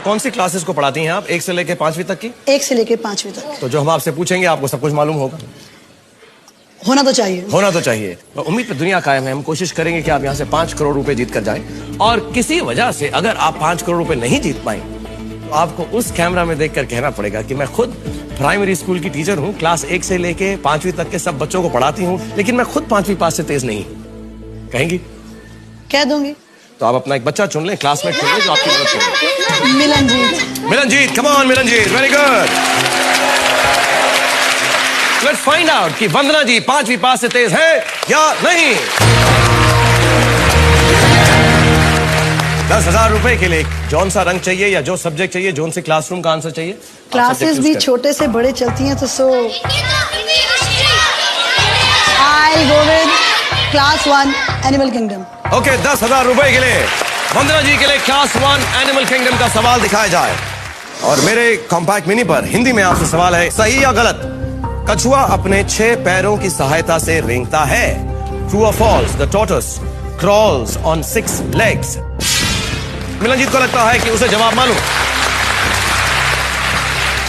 कौन सी क्लासेस को पढ़ाती हैं आप, 1 से लेकर 5वीं तक की? 1 से लेकर 5वीं तक। तो जो हम आपसे पूछेंगे आपको सब कुछ मालूम होगा? होना तो चाहिए। होना तो चाहिए। तो उम्मीद पे दुनिया कायम है। हम कोशिश करेंगे कि आप यहाँ से 5 करोड़ रुपए जीत कर जाएं, और किसी वजह से अगर आप 5 करोड़ रुपए नहीं जीत पाए तो आपको उस कैमरा में देखकर कहना पड़ेगा कि मैं खुद प्राइमरी स्कूल की टीचर हूँ, क्लास 1 से लेके 5वीं तक के सब बच्चों को पढ़ाती हूँ, लेकिन मैं खुद 5वीं पास से तेज नहीं। कहेंगी? कह दूंगी। तो आप अपना एक बच्चा चुन लें, क्लासमेट चुन लें जो आपकी मदद करे। Milanjeet. Milanjeet, come on Milanjeet, very good. Let's find out कि वंदना जी 5वीं पास से तेज है या नहीं। 10,000 रुपए के लिए जौन सा रंग चाहिए या जो सब्जेक्ट चाहिए, जौन से क्लासरूम का आंसर चाहिए? क्लासेस भी छोटे से बड़े चलती हैं, तो I'll go with class 1 animal kingdom. Okay, 10,000 रुपए के लिए वंदना जी के लिए क्लास 1 एनिमल किंगडम का सवाल दिखाया जाए। और मेरे कॉम्पैक्ट मिनी पर हिंदी में आपसे सवाल है, सही या गलत? कछुआ अपने 6 पैरों की सहायता से रेंगता है। True or false? The tortoise crawls on 6 legs. मिलनजीत को लगता है कि उसे जवाब मालूम।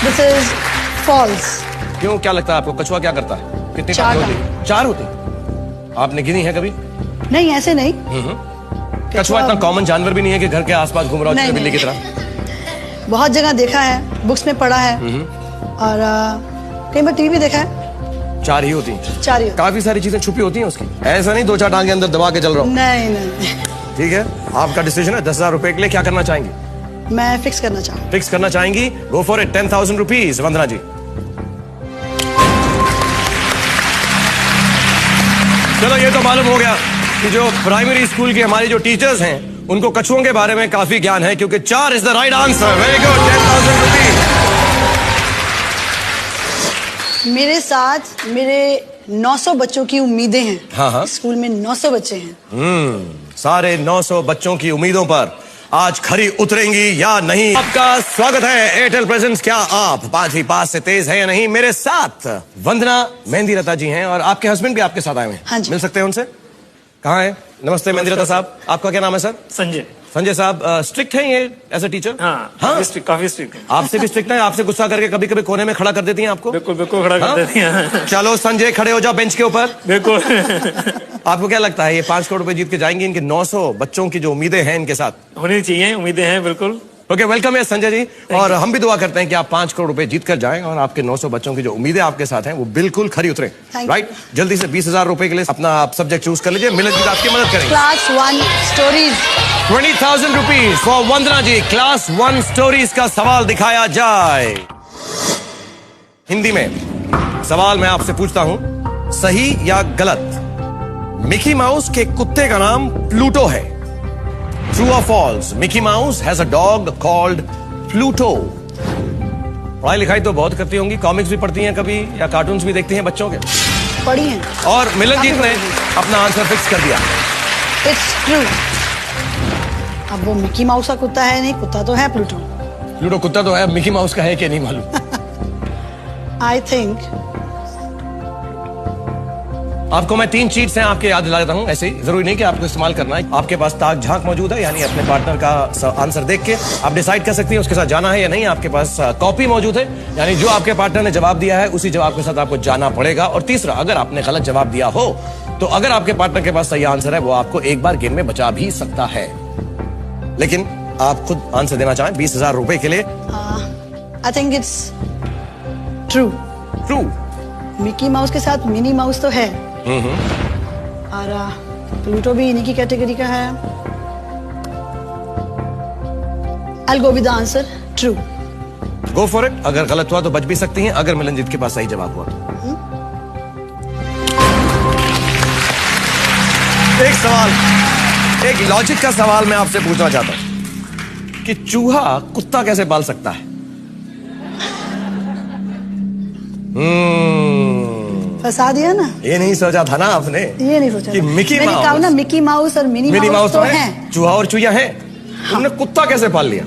This is false. क्यों, क्या लगता है आपको? कछुआ क्या करता है? कितनी 4 टांगें होती? 4 होती? आपने गिनी है कभी? नहीं, ऐसे नहीं। कछुआ इतना कॉमन जानवर भी नहीं है कि घर के आसपास घूम रहा हो बिल्ली की तरह। बहुत जगह देखा है, बुक्स में पढ़ा है, और कई बार टीवी देखा है। 4 ही होती हैं। 4 ही। काफी सारी चीजें छुपी होती हैं उसकी, ऐसा नहीं 2-4 टांगे अंदर दबा के चल रहा हूँ। नहीं। ठीक है, आपका डिसीजन है। 10,000 रुपए के लिए क्या करना चाहेंगी? मैं फिक्स करना चाहूँ। फिक्स करना चाहेंगी? गो फॉर इट। 10,000 रुपीज वंदना जी। चलो, ये तो मालूम हो गया कि जो प्राइमरी स्कूल की हमारी जो टीचर्स हैं उनको कछुओं के बारे में काफी ज्ञान है, क्योंकि 4 is the right answer. Very good, 10,000 rupees. मेरे साथ मेरे 900 बच्चों की उम्मीदें हैं। हाँ। स्कूल में 900 बच्चे हैं। सारे 900 बच्चों की उम्मीदों पर आज खरी उतरेंगी या नहीं? आपका स्वागत है एयरटेल प्रेजेंस। क्या आप 5वीं पास से तेज है या नहीं? मेरे साथ वंदना मेहंदी लता जी हैं, और आपके हस्बैंड भी आपके साथ आए हुए हैं। हाँ जी। मिल सकते हैं उनसे? कहाँ है? नमस्ते मेहंदी लता साहब, आपका क्या नाम है सर? संजय। संजय साहब, स्ट्रिक्ट हैं ये एज अ टीचर? हाँ, काफी स्ट्रिक्ट है। आपसे भी स्ट्रिक्ट है? आपसे गुस्सा करके कभी कभी कोने में खड़ा कर देती हैं आपको? बिल्कुल खड़ा कर देती हैं। चलो संजय, खड़े हो जाओ बेंच के ऊपर। बिल्कुल। आपको क्या लगता है ये 5 करोड़ रुपए जीत के जाएंगे? इनके 900 बच्चों की जो उम्मीदें हैं इनके साथ होनी चाहिए, उम्मीदें हैं बिल्कुल। ओके, वेलकम है संजय जी, और हम भी दुआ करते हैं कि आप 5 करोड़ रुपए जीत कर जाएं और आपके 900 बच्चों की जो उम्मीदें आपके साथ हैं वो बिल्कुल खरी उतरे। राइट, जल्दी से 20,000 रुपए के लिए अपना आप सब्जेक्ट चूज कर लीजिए। मिलन जी आपकी मदद करेंगे। Class 1 stories. 20,000 rupees for Vandana ji. Class 1 stories का सवाल दिखाया जाए। हिंदी में सवाल मैं आपसे पूछता हूं, सही या गलत? मिकी माउस के कुत्ते का नाम प्लूटो है। True or false? Mickey Mouse has a dog called Pluto. पढ़ाई लिखाई तो बहुत करती होंगी, कॉमिक्स भी पढ़ती हैं कभी, या कार्टून्स भी देखती हैं बच्चों के? पढ़ी हैं। और मिलनजीत ने अपना आंसर फिक्स कर दिया। It's true. अब वो मिकी माउस का कुत्ता है नहीं, कुत्ता तो है प्लूटो। प्लूटो कुत्ता तो है, मिकी माउस का है कि नहीं मालूम। I think आपको मैं 3 चीट्स हैं आपके याद दिला देता हूं। ऐसे ही जरूरी नहीं कि आपको इस्तेमाल करना है। आपके पास ताक झांक मौजूद है, यानी अपने पार्टनर का आंसर देख के आप डिसाइड कर सकती हैं उसके साथ जाना है या नहीं। आपके पास कॉपी मौजूद है, यानी जो आपके पार्टनर ने जवाब दिया है उसी जवाब के साथ आपको जाना पड़ेगा। और तीसरा, अगर आपने गलत जवाब दिया हो तो अगर आपके पार्टनर के पास सही आंसर है वो आपको एक बार गेम में बचा भी सकता है। लेकिन आप खुद आंसर देना चाहें 20,000 रुपए के लिए? I think it's true. True. Mickey mouse के साथ मिनी माउस तो है, और प्लूटो भी इन्हीं की कैटेगरी का है। I'll go with the answer true. Go for it. अगर गलत हुआ तो बच भी सकती हैं, अगर मिलनजीत के पास सही जवाब हुआ तो। एक सवाल, एक लॉजिक का सवाल मैं आपसे पूछना चाहता हूं कि चूहा कुत्ता कैसे पाल सकता है? फंसा दिया ना। ये नहीं सोचा था ना आपने? ये नहीं सोचा कि मिकी मैंने कहा ना, मिकी माउस और मिनी माउस तो हैं। चूहा और चूहिया है। तुमने कुत्ता कैसे पाल लिया?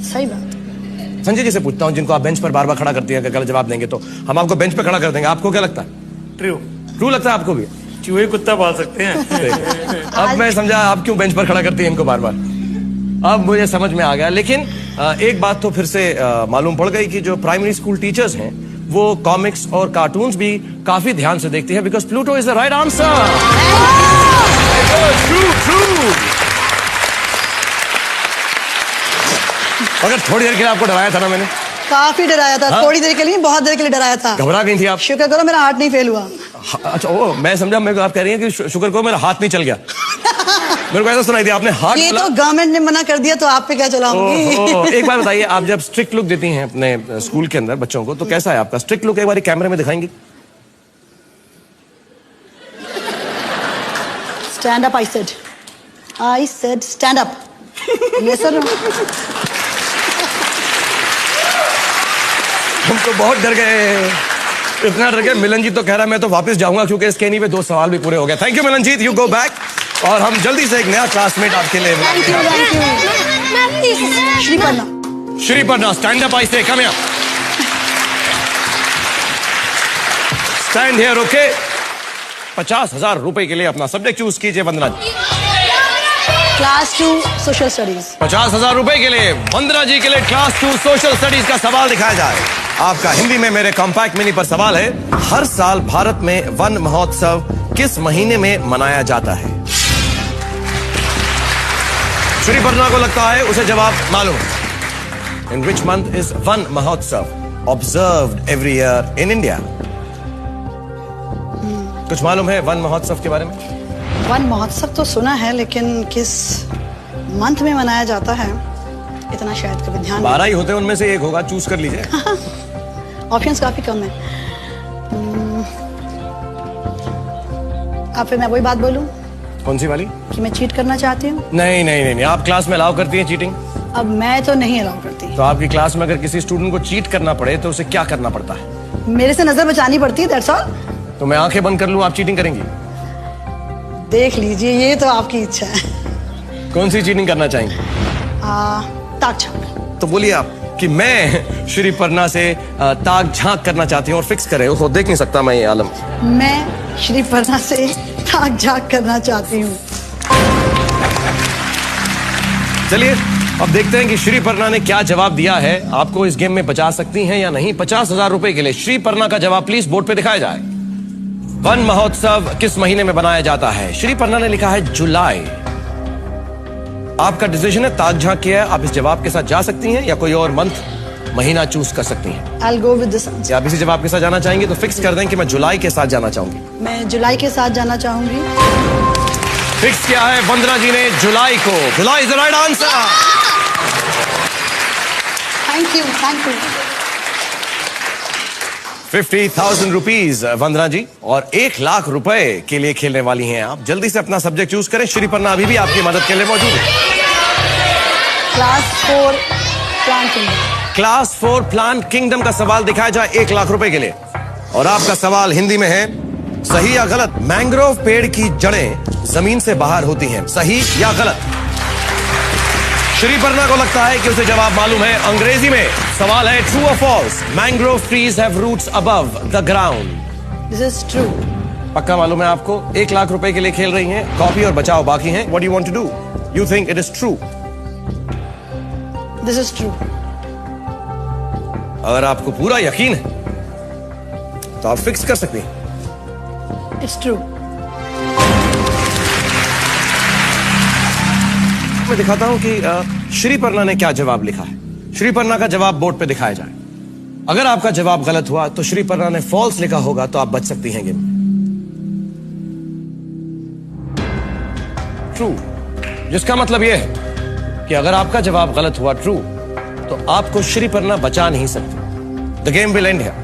सही बात। संजय जी से पूछता हूं, जिनको आप बेंच पर बार बार खड़ा करती हैं, अगर गलत जवाब देंगे तो हम आपको बेंच पर खड़ा कर देंगे। आपको क्या लगता है? ट्रू। ट्रू लगता है आपको भी? चूहे कुत्ता पाल सकते हैं। अब मैं समझा आप क्यों बेंच पर खड़ा करती हैं इनको बार बार। अब मुझे समझ में आ गया। लेकिन एक बात तो फिर से मालूम पड़ गई कि जो प्राइमरी स्कूल टीचर्स हैं वो कॉमिक्स और कार्टून्स भी काफी ध्यान से देखते हैं, because Pluto is the right answer. मगर थोड़ी देर के लिए आपको डराया था ना मैंने? काफी डराया था। हाँ? थोड़ी देर के लिए, बहुत देर के लिए डराया था। घबरा गई थी आप? शुक्र करो मेरा हार्ट नहीं फेल हुआ। अच्छा, ओ मैं समझा, मेरे को आप कह रही हैं कि शुक्र करो मेरा हाथ नहीं चल गया। मेरे को ऐसा सुनाई दिया आपने हाथ। ये तो गवर्नमेंट ने मना कर दिया, तो आप पे क्या चलाऊंगी। एक बार बताइए, आप जब स्ट्रिक्ट लुक देती हैं अपने स्कूल के अंदर बच्चों को, तो कैसा है आपका स्ट्रिक्ट लुक? एक बार कैमरे में दिखाएंगे? Stand up, I said stand up. Yes sir. हम तो बहुत डर गए, इतना डर गए। मिलन जी तो कह रहा है मैं तो वापस जाऊंगा, क्योंकि इसके नहीं पे 2 सवाल भी पूरे हो गए। Thank you Milan Jeet, you go back. और हम जल्दी से एक नया क्लासमेट आपके लिए। Thank you. Shriparna. Shriparna, stand up, I say come here. Stand here, okay. 50,000 रुपए के लिए अपना सब्जेक्ट चूज कीजिए Vandana ji. Class 2 social studies. 50,000 रुपए के लिए वंदना जी के लिए क्लास 2 सोशल स्टडीज का सवाल दिखाया जाए। आपका हिंदी में मेरे कॉम्पैक्ट मिनी पर सवाल है, हर साल भारत में वन महोत्सव किस महीने में मनाया जाता है? श्रीपर्णा को लगता है उसे जवाब मालूम। इन विच मंथ इज वन महोत्सव observed every year in India? कुछ मालूम है वन महोत्सव के बारे में? वन महोत्सव तो सुना है, लेकिन किस मंथ में मनाया जाता है इतना शायद कभी ध्यान 12 ही होते हैं, उनमें से एक होगा, चूज कर लीजिए। ऑप्शंस काफी कम है। आप फिर मैं वही बात बोलूं कौन सी वाली? कि मैं चीट करना चाहती हूँ। नहीं नहीं नहीं, नहीं। आप क्लास में अलाउ करती हैं चीटिंग? अब मैं तो नहीं अलाउ करती। तो आपकी क्लास में अगर किसी स्टूडेंट को चीट करना पड़े तो उसे क्या करना पड़ता है? मेरे से नजर बचानी पड़ती है, दैट्स ऑल। तो मैं आंखें बंद कर लूं, आप चीटिंग करेंगी? देख लीजिए, ये तो आपकी इच्छा है। कौन सी चीटिंग करना चाहेंगी? ताक झांक। तो बोलिए आप कि मैं श्रीपर्णा से ताक झांक करना चाहती हूँ और फिक्स करे। उसको देख नहीं सकता मैं ये आलम। मैं श्रीपर्णा से ताक झांक करना चाहती हूँ। चलिए अब देखते हैं कि श्रीपर्णा ने क्या जवाब दिया है। आपको इस गेम में बचा सकती हैं या नहीं। 50,000 रुपए के लिए श्रीपर्णा का जवाब प्लीज बोर्ड पे दिखाया जाए। वन महोत्सव किस महीने में बनाया जाता है? श्रीपर्णा ने लिखा है जुलाई। आपका डिसीजन है, ताक झांक किया है। आप इस जवाब के साथ जा सकती हैं या कोई और मंथ महीना चूज कर सकती हैं। I'll go with this answer. या आप इसी जवाब के साथ जाना चाहेंगे तो फिक्स कर दें कि मैं जुलाई के साथ जाना चाहूंगी। मैं जुलाई के साथ जाना चाहूंगी। फिक्स किया है वंदना जी ने जुलाई को। July is the right answer. Thank you, thank you. 50,000 rupees Vandana ji, और 1 लाख रुपए के लिए खेलने वाली हैं आप। जल्दी से अपना सब्जेक्ट चूज करें। श्रीपर्णा अभी भी आपकी मदद के लिए मौजूद है। Class 4 plant kingdom. Class 4 plant kingdom का सवाल दिखाया जाए 1 लाख रुपए के लिए। और आपका सवाल हिंदी में है, सही या गलत? मैंग्रोव पेड़ की जड़ें जमीन से बाहर होती हैं, सही या गलत? श्रीपर्णा को लगता है कि उसे जवाब मालूम है। अंग्रेजी में सवाल है, ट्रू और false? Mangrove trees have roots above the ground. This is true. पक्का मालूम है आपको? 1 लाख रुपए के लिए खेल रही हैं। कॉपी और बचाओ बाकी हैं। What you want to do? You think it is true? This is true. अगर आपको पूरा यकीन है तो आप फिक्स कर सकती हैं। It's true. मैं दिखाता हूं कि श्रीपर्णा ने क्या जवाब लिखा है। श्रीपर्णा का जवाब बोर्ड पे दिखाया जाए। अगर आपका जवाब गलत हुआ तो श्रीपर्णा ने फॉल्स लिखा होगा, तो आप बच सकती हैं गेम। ट्रू, जिसका मतलब यह है कि अगर आपका जवाब गलत हुआ ट्रू, तो आपको श्रीपर्णा बचा नहीं सकती। The game will and here.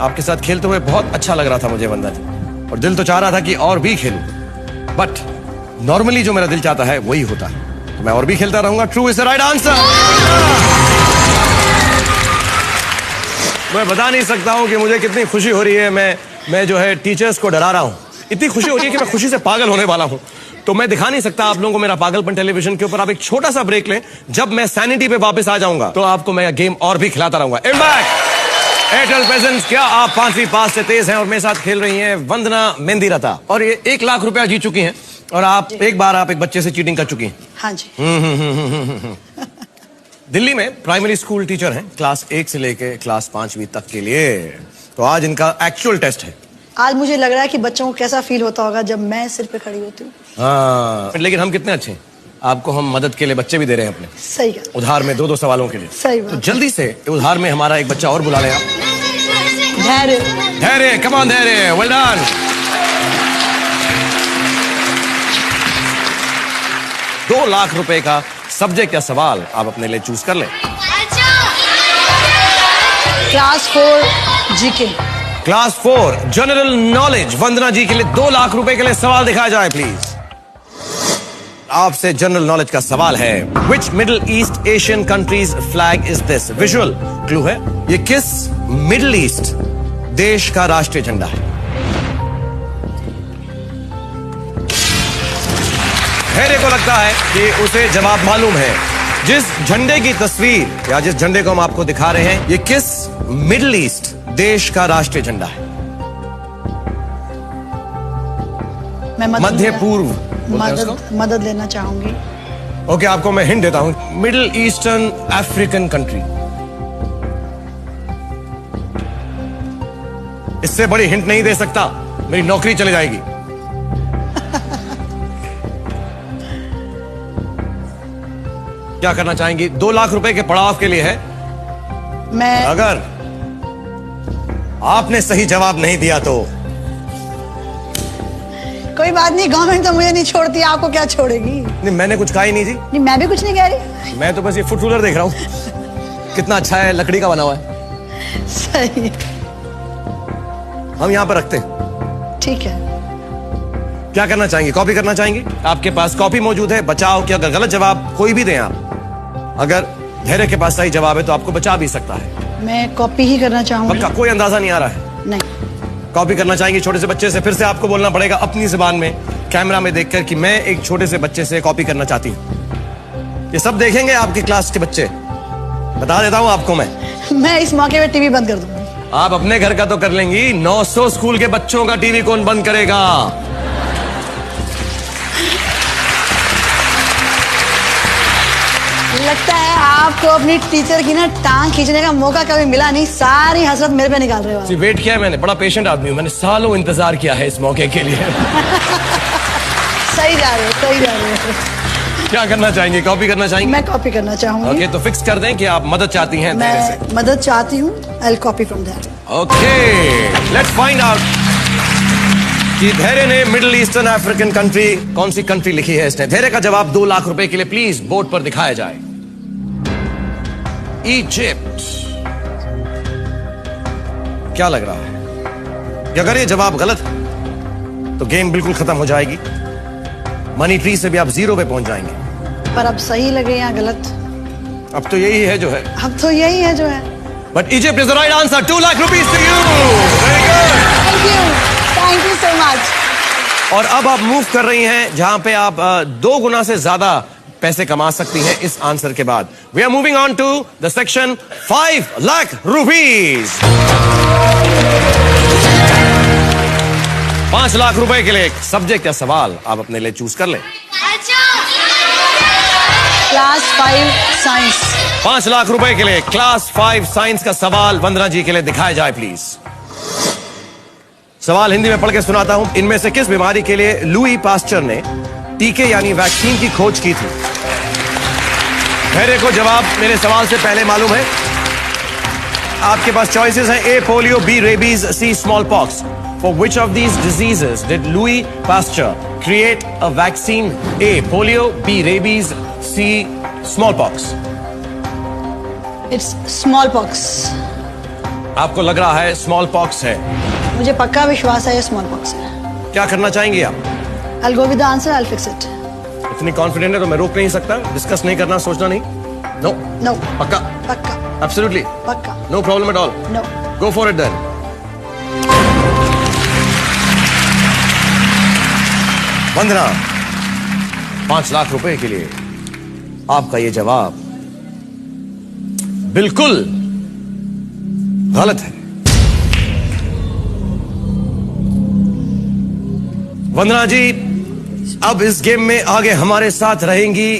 आपके साथ खेलते हुए बहुत अच्छा लग रहा था मुझे वंदना जी, और दिल तो चाह रहा था कि और भी खेलूं, बट नॉर्मली जो मेरा दिल चाहता है वही होता है, तो मैं और भी खेलता रहूंगा। True is the right answer. मैं बता नहीं सकता हूं कि मुझे कितनी खुशी हो रही है। मैं जो है टीचर्स को डरा रहा हूं। इतनी खुशी हो रही है कि मैं खुशी से पागल होने वाला हूं। तो मैं दिखा नहीं सकता आप लोगों को मेरा पागलपन टेलीविजन के ऊपर। आप एक छोटा सा ब्रेक लें। जब मैं सैनिटी पे वापस आ जाऊंगा तो आपको मैं गेम और भी खिलाता रहूंगा। एयरटेल प्रेजेंट्स, क्या आप 5वीं पास से तेज हैं और मेरे साथ खेल रही हैं वंदना मेंदीरता, और ये 1 लाख रुपया जीत चुकी हैं। और आप एक बार आप एक बच्चे से चीटिंग कर चुकी हैं। हाँ जी। दिल्ली में प्राइमरी स्कूल टीचर हैं, क्लास 1 से लेके क्लास 5वीं तक के लिए। तो आज इनका एक्चुअल टेस्ट है। आज मुझे लग रहा है कि बच्चों को कैसा फील होता होगा जब मैं सिर पे खड़ी होती हूँ। हाँ, लेकिन हम कितने अच्छे हैं, आपको हम मदद के लिए बच्चे भी दे रहे हैं अपने। सही बात। उधार में 2-2 सवालों के लिए। सही बात। तो जल्दी से उधार में हमारा एक बच्चा और बुला लें आप। धैर्य। धैर्य, कम ऑन धैर्य, वेल डन। 2 लाख रुपए का सब्जेक्ट या सवाल आप अपने लिए चूज कर लें। Class 4 GK. Class 4 general knowledge, Vandana ji के लिए 2 लाख रुपए के लिए सवाल दिखाया जाए प्लीज। आपसे जनरल नॉलेज का सवाल है, which Middle East Asian countries flag is this? Visual clue है, ये किस मिडिल ईस्ट देश का राष्ट्रीय झंडा है? धैर्य को लगता है कि उसे जवाब मालूम है। जिस झंडे की तस्वीर या जिस झंडे को हम आपको दिखा रहे हैं, ये किस मिडिल ईस्ट देश का राष्ट्रीय झंडा है? मैं मध्य पूर्व मदद लेना चाहूंगी। ओके, आपको मैं हिंट देता हूं, मिडिल ईस्टर्न अफ्रीकन कंट्री। इससे बड़ी हिंट नहीं दे सकता, मेरी नौकरी चली जाएगी। क्या करना चाहेंगी? 2 लाख रुपए के पड़ाव के लिए है। मैं अगर आपने सही जवाब नहीं दिया तो कोई बात नहीं, गवर्नमेंट तो मुझे नहीं छोड़ती, आपको क्या छोड़ेगी? नहीं, मैंने कुछ कहा ही नहीं जी। नहीं, मैं भी कुछ नहीं कह रही। मैं तो बस ये फुट रूलर देख रहा हूं। कितना अच्छा है, लकड़ी का बना हुआ है। सही। हम यहां पर रखते हैं। ठीक है। क्या करना चाहेंगे? कॉपी करना चाहेंगे? आपके पास कॉपी मौजूद है, बचाओ कि अगर गलत जवाब कोई भी दें आप, अगर धैर्य के पास सही जवाब है तो आपको बचा भी सकता है। मैं कॉपी ही करना चाहूंगी। पक्का? कोई अंदाजा नहीं आ रहा है? नहीं। कॉपी करना चाहेंगे छोटे से बच्चे से? फिर से आपको बोलना पड़ेगा अपनी जुबान में, कैमरा में देखकर, कि मैं एक छोटे से बच्चे से कॉपी करना चाहती हूँ। ये सब देखेंगे आपकी क्लास के बच्चे, बता देता हूँ आपको मैं इस मौके पे टीवी बंद कर दूंगी। आप अपने घर का तो कर लेंगी, 900 स्कूल के बच्चों का टीवी कौन बंद करेगा? लगता है आपको अपनी टीचर की ना टांग खींचने का मौका कभी मिला नहीं, सारी हसरत मेरे पे निकाल रहे हो आप। वेट किया है मैंने, बड़ा पेशेंट आदमी हूं, मैंने सालों इंतजार किया है इस मौके के लिए। सही जा रहे हो, सही जा रहे हो। क्या करना चाहेंगे? कॉपी करना चाहेंगे? मैं कॉपी करना चाहूंगी। ओके, तो फिक्स कर दें कि आप मदद चाहती हैं धैर्य से। मैं मदद चाहती हूँ। I will copy from that. Okay, let's find out कि धैर्य ने मिडिल ईस्टर्न अफ्रीकन कंट्री, कौन सी कंट्री लिखी है इसने? धैर्य का जवाब 2 लाख रुपए के लिए प्लीज बोर्ड पर दिखाया जाए। इजिप्ट। क्या लग रहा है कि अगर ये जवाब गलत है तो गेम बिल्कुल खत्म हो जाएगी, मनी ट्री से भी आप 0 पे पहुंच जाएंगे। पर अब सही लगे या गलत, अब तो यही है जो है। अब तो यही है जो है। But Egypt is the right answer. 2 lakh rupees to you. Very good, thank you so much. और अब आप मूव कर रही हैं जहां पे आप 2 गुना से ज्यादा पैसे कमा सकती हैं इस आंसर के बाद। We are moving on to the section 5 lakh rupees. 5 lakh रुपए के लिए एक सब्जेक्ट या सवाल आप अपने लिए चूज कर लें। Class 5 science. 5 लाख रुपए के लिए क्लास 5 साइंस का सवाल वंदना जी के लिए दिखाया जाए प्लीज। सवाल हिंदी में पढ़ के सुनाता हूं। इनमें से किस बीमारी के लिए लुई पास्चर ने टीके यानी वैक्सीन की खोज की थी? धैर्य को जवाब मेरे सवाल से पहले मालूम है। आपके पास चॉइसेस हैं, A polio, B rabies, C smallpox. For which of these diseases did Louis Pasteur create a vaccine? A polio, B rabies, C smallpox. It's smallpox. आपको लग रहा है स्मॉल पॉक्स है? मुझे पक्का विश्वास है ये स्मॉल पॉक्स है। क्या करना चाहेंगे आप? I'll go with the answer, I'll fix it. इतनी कॉन्फिडेंट है तो मैं रोक नहीं सकता। डिस्कस नहीं करना, सोचना नहीं। No No. पक्का? पक्का। एब्सोल्युटली पक्का। No problem at all. No. Go for it then. Vandana, 5 lakh रुपए के लिए आपका ये जवाब बिल्कुल गलत है। वंदना जी, प्लीज। अब इस गेम में आगे हमारे साथ रहेंगी